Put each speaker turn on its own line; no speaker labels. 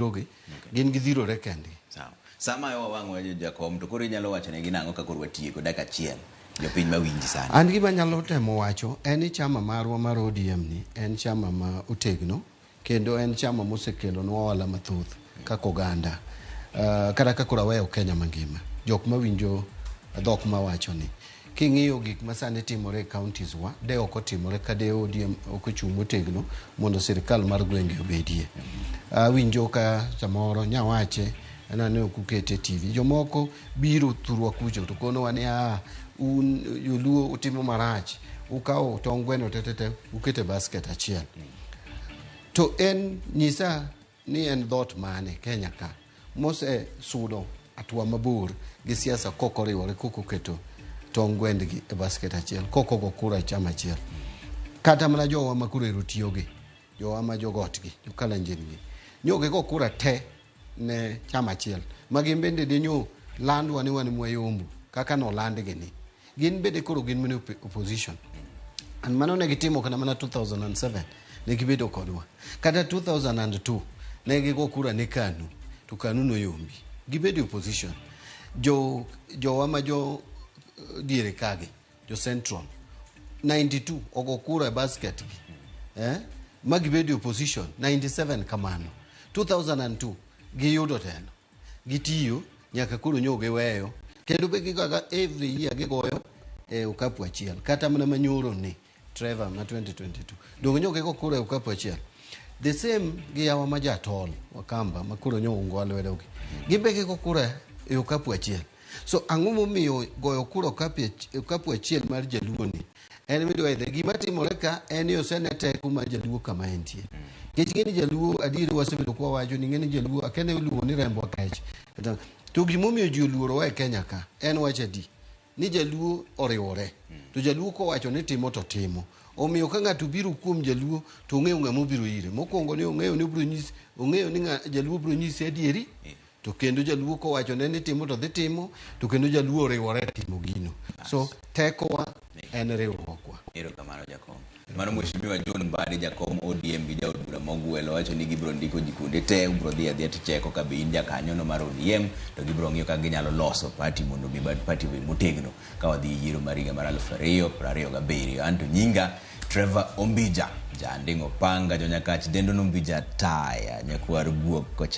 rogi gin gidhirore kendi.
Sawa. Sama yo wang'o jakom to koro inyalo wacho ne ginang'o ka koro watieko dakika achiel jopiny mawinji sana.
An gima nyalo temo wacho en ni chama marwa mar ODM ni en chama ma otegno kendo en chama mosekelo nwa ohala mathoth kaka oganda kata kaka raweyo Kenya mangima jok mawinjo dhok mawacho ni king'iyo gik masani timore e counties wa de ok otimore ka de ODM ok ochung' motegno mondo sirikal mar gwenge obedie. Winjo ka samoro nyawache anane okukete TV jomoko biro thurwa kucho to kono wani un yuluo utimo marach ukawo tong' gweno tetete ukete basket achiel to en nyisa ni en dhot mane Kenya ka mose sudo atwa mabor gi siasa kokoriwore koketo tong' gwendgi e basket achiel kokogo kura chama achiel kata mana jowa makuro erotiyogi jowa ma jogotgi jokalenjin nyoge go kura te ne chama achiel magin bende denyo landwa ni wan mwayombu kaka no landgi ni gin bende koro gin mene opposition an mano ne gitimo kana mana 2007 ne gibedo kodwa kata 2002 ne gigo kura ne KANU to KANU no yombi gibedo opposition jowa ma jo diere kage jo central 92 ogo kura basket magibedo opposition 97 kamano 2002 giyudo teno gitiyo nyaka koro nyoge weyo kendo be gigaga every year gigoyo okapu achiel kata mana manyoro ni Trevor na 2022 dongo nyoge go kura okapu achiel the same gi yawa majatol wakamba makuro nyongo alwedogi gibe gigo kura okapu achiel so ang'o momiyo goyo kura okapu achiel mar jaluo ni en midwa idhe gima timore ka en yo senete kuma jaluo kama entie kech ngeni jaluo adiri wasebedo kwa wacho ni ngeni jaluo akene luongo ni rembo kech to gimomiyo ji oluoro wa e Kenya ka en wacha di ni jaluo oriwore to jaluo ko wacho ni timo to timo omiyo ka ng'ato biro kuom jaluo to ong'eyo ng'ama biro ire mokwongo ni ong'eyo ni jaluo biro nyisi adieri to kendo jaluo ko wacho ne timo to dhi timo to kendo jaluo oriwore timo gino so tekowa en riwruokwa.
Erokamano jakom. Mano mheshimiwa John Mbadi jakom ODM gi jaod bura mogwelo wacho ni gibiro ndiko ji kuonde te ubiro dhi adhiya ticheko ka be in jakanyo no mar ODM to gibiro ng'iyo ka ginyalo loso party mondo mi bad party be motegno ka wadhi yiero mar higa mar 2027. Anto nyinga Trevor Ombija janding opanga jonyakach dendo Ombija taya nyakwar guok kocha